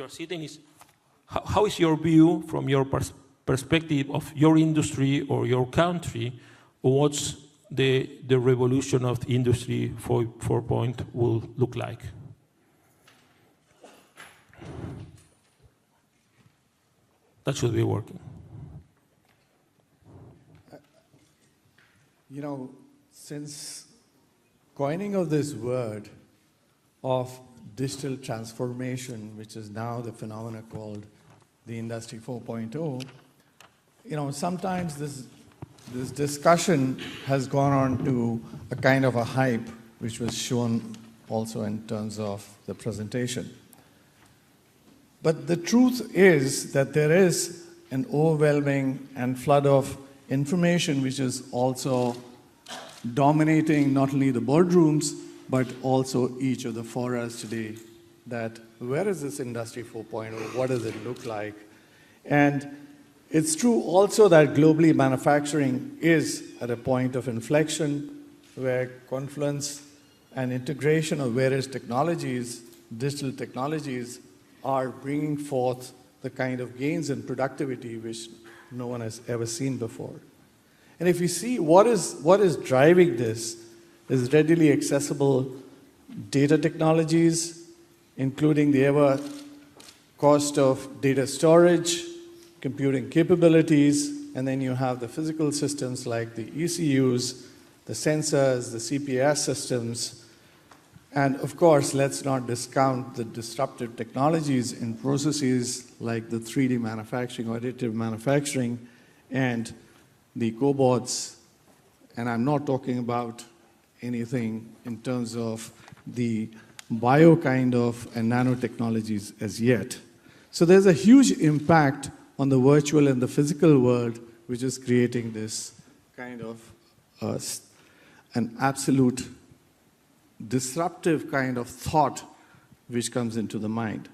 are sitting is, how is your view from your perspective of your industry or your country, what's the revolution of Industry 4.0 will look like? That should be working. You know, since coining of this word of digital transformation, which is now the phenomena called the Industry 4.0, you know, sometimes this discussion has gone on to a kind of a hype, which was shown also in terms of the presentation. But the truth is that there is an overwhelming and flood of information which is also dominating not only the boardrooms, but also each of the forums today, that where is this Industry 4.0, what does it look like? And it's true also that globally manufacturing is at a point of inflection where confluence and integration of various technologies, digital technologies, are bringing forth the kind of gains in productivity which no one has ever seen before. And if you see what is driving this is readily accessible data technologies, including the ever cost of data storage, computing capabilities, and then you have the physical systems like the ECUs, the sensors, the CPS systems, and of course, let's not discount the disruptive technologies in processes like the 3D manufacturing or additive manufacturing and the cobots. And I'm not talking about anything in terms of the bio kind of and nanotechnologies as yet. So there's a huge impact on the virtual and the physical world, which is creating this kind of an absolute disruptive kind of thought which comes into the mind.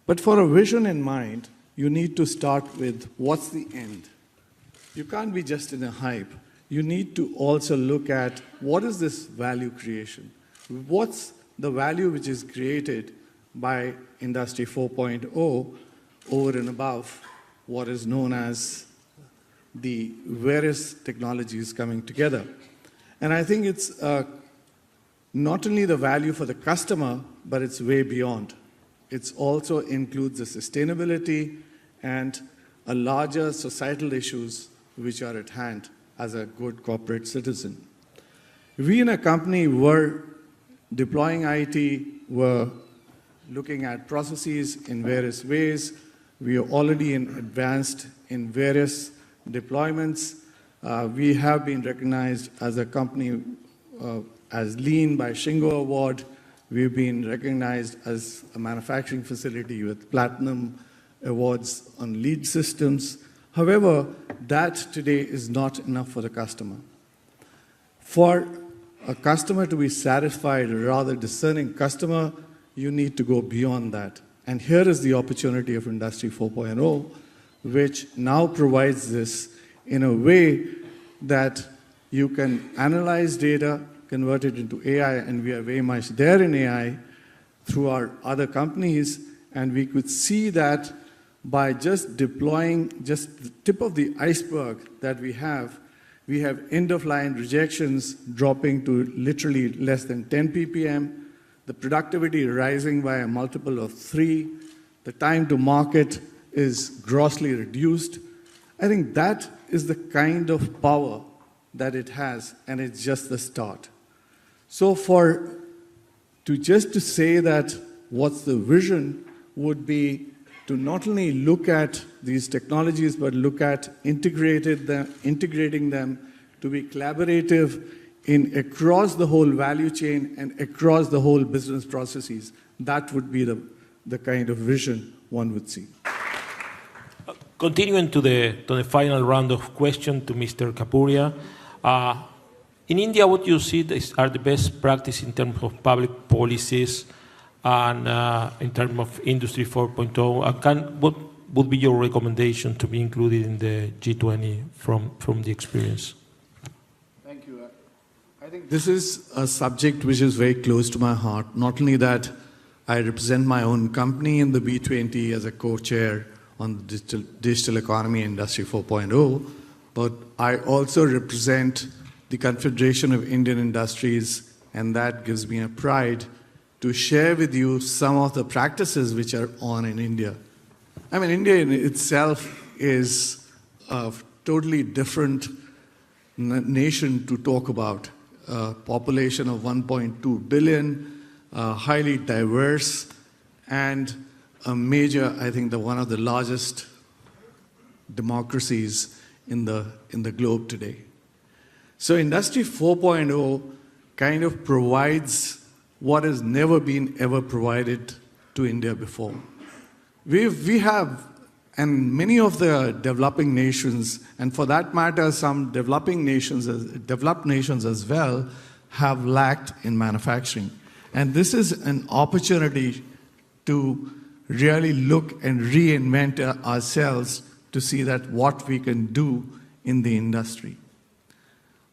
But for a vision in mind, you need to start with what's the end. You can't be just in a hype. You need to also look at what is this value creation? What's the value which is created by Industry 4.0 over and above what is known as the various technologies coming together. And I think it's not only the value for the customer, but it's way beyond. It also includes the sustainability and a larger societal issues which are at hand as a good corporate citizen. We in a company were deploying IT, were looking at processes in various ways. We are already advanced in various deployments. We have been recognized as a company as Lean by Shingo Award. We've been recognized as a manufacturing facility with Platinum Awards on lead systems. However, that today is not enough for the customer. For a customer to be satisfied, or rather discerning customer, you need to go beyond that. And here is the opportunity of Industry 4.0, which now provides this in a way that you can analyze data, convert it into AI, and we are very much there in AI through our other companies, and we could see that by just deploying just the tip of the iceberg that we have end-of-line rejections dropping to literally less than 10 ppm, the productivity rising by a multiple of 3, the time to market is grossly reduced. I think that is the kind of power that it has, and it's just the start. So to say that what's the vision would be to not only look at these technologies, but look at integrating them to be collaborative across the whole value chain and across the whole business processes. That would be the kind of vision one would see. Continuing to the final round of questions to Mr. Kapuria. In India, what you see are the best practice in terms of public policies and in terms of Industry 4.0. What would be your recommendation to be included in the G20 from the experience? Thank you. I think this is a subject which is very close to my heart. Not only that, I represent my own company in the B20 as a co-chair on the Digital Economy Industry 4.0, but I also represent the Confederation of Indian Industries, and that gives me a pride to share with you some of the practices which are on in India. I mean, India in itself is a totally different nation to talk about. Population of 1.2 billion, highly diverse, and a major, I think, one of the largest democracies in the globe today. So Industry 4.0 kind of provides what has never been ever provided to India before. We have, and many of the developing nations, and for that matter, some developed nations as well, have lacked in manufacturing. And this is an opportunity to really look and reinvent ourselves to see that what we can do in the industry.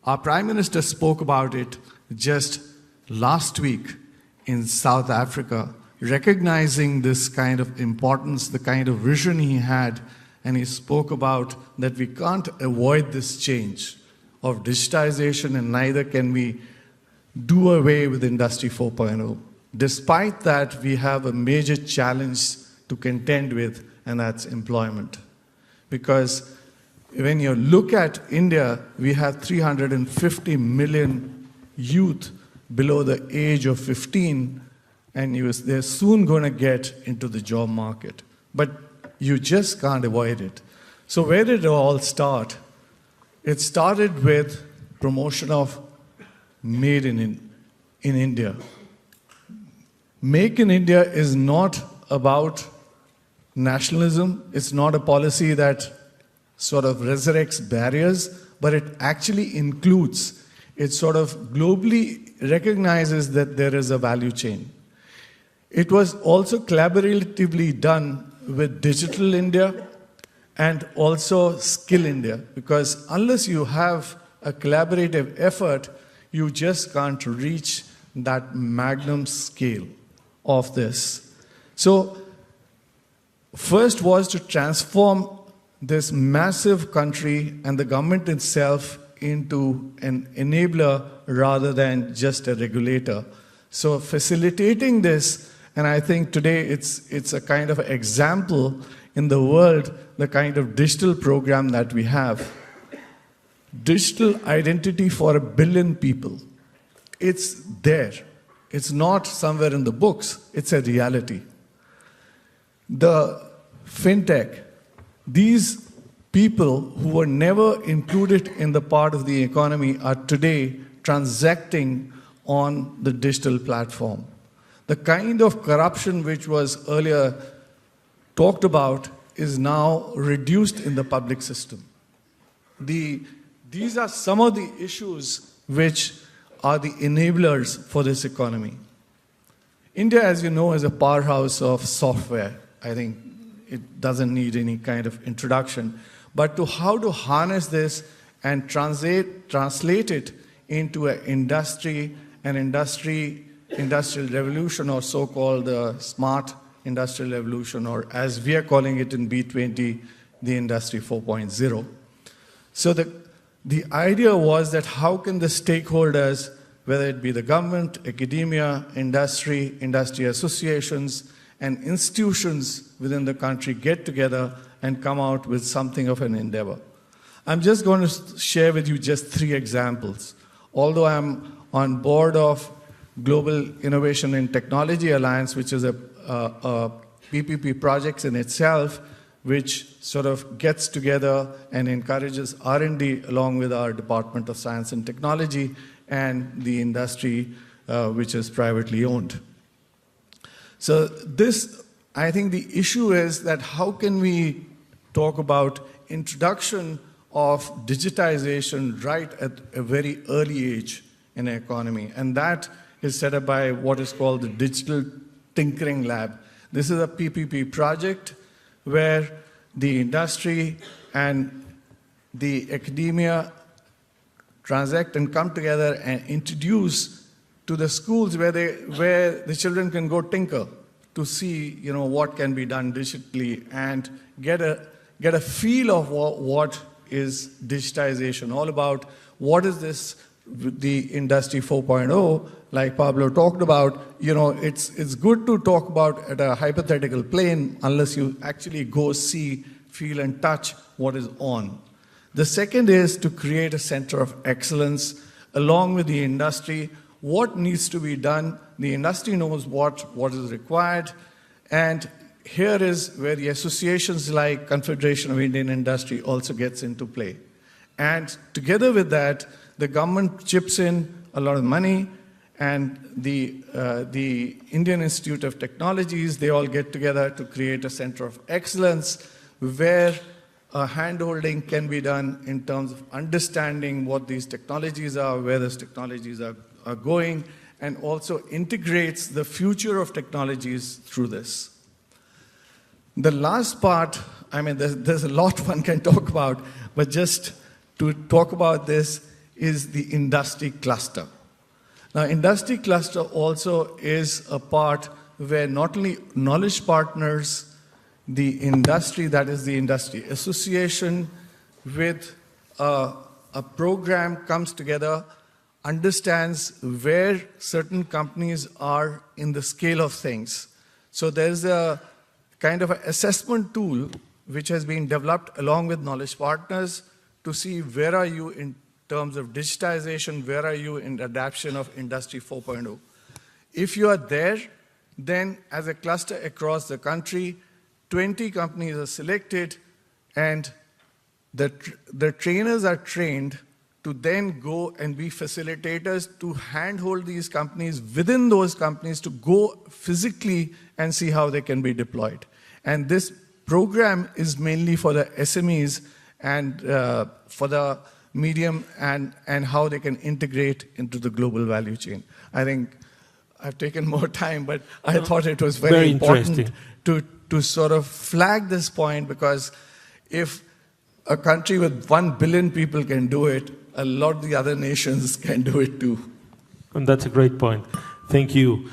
Our Prime Minister spoke about it just last week in South Africa, recognizing this kind of importance, the kind of vision he had, and he spoke about that we can't avoid this change of digitization, and neither can we do away with Industry 4.0. Despite that, we have a major challenge to contend with, and that's employment. Because when you look at India, we have 350 million youth below the age of 15, and they're soon going to get into the job market. But you just can't avoid it. So where did it all start? It started with promotion of Made in India. Make in India is not about nationalism. It's not a policy that sort of resurrects barriers, but it actually includes, it sort of globally recognizes that there is a value chain. It was also collaboratively done with Digital India and also Skill India, because unless you have a collaborative effort, you just can't reach that magnum scale of this. So first was to transform this massive country and the government itself into an enabler rather than just a regulator. So facilitating this, and I think today it's a kind of example in the world, the kind of digital program that we have. Digital identity for 1 billion people. It's there. It's not somewhere in the books. It's a reality. The fintech, these people who were never included in the part of the economy are today transacting on the digital platform. The kind of corruption which was earlier talked about is now reduced in the public system. These are some of the issues which are the enablers for this economy. India, as you know, is a powerhouse of software. I think it doesn't need any kind of introduction. But how to harness this and translate it into an industrial revolution, or so-called smart industrial revolution, or as we are calling it in B20, the Industry 4.0. So the idea was that how can the stakeholders, whether it be the government, academia, industry associations, and institutions within the country get together and come out with something of an endeavor. I'm just going to share with you just 3 examples. Although I'm on board of Global Innovation and Technology Alliance, which is a PPP project in itself, which sort of gets together and encourages R&D along with our Department of Science and Technology and the industry, which is privately owned. So this, I think the issue is that how can we talk about introduction of digitization right at a very early age in an economy, and that is set up by what is called the Digital Tinkering Lab. This is a PPP project where the industry and the academia transact and come together and introduce to the schools where the children can go tinker. to see, what can be done digitally and get a feel of what is digitization, all about what is this, the Industry 4.0, like Pablo talked about. It's good to talk about at a hypothetical plane unless you actually go see, feel, and touch what is on. The second is to create a center of excellence along with the industry. What needs to be done? The industry knows what is required. And here is where the associations like Confederation of Indian Industry also gets into play. And together with that, the government chips in a lot of money, and the Indian Institute of Technologies, they all get together to create a center of excellence where hand-holding can be done in terms of understanding what these technologies are, where these technologies are going, and also integrates the future of technologies through this. The last part, there's a lot one can talk about, but just to talk about this is the industry cluster. Now, industry cluster also is a part where not only knowledge partners, the industry, that is the industry association, with a program comes together, understands where certain companies are in the scale of things. So there's a kind of an assessment tool which has been developed along with knowledge partners to see where are you in terms of digitization, where are you in adoption of Industry 4.0. If you are there, then as a cluster across the country, 20 companies are selected, and the trainers are trained to then go and be facilitators to handhold these companies within those companies to go physically and see how they can be deployed. And this program is mainly for the SMEs and for the medium and how they can integrate into the global value chain. I think I've taken more time, but I thought it was very important to sort of flag this point, because if a country with 1 billion people can do it, a lot of the other nations can do it too. And that's a great point. Thank you.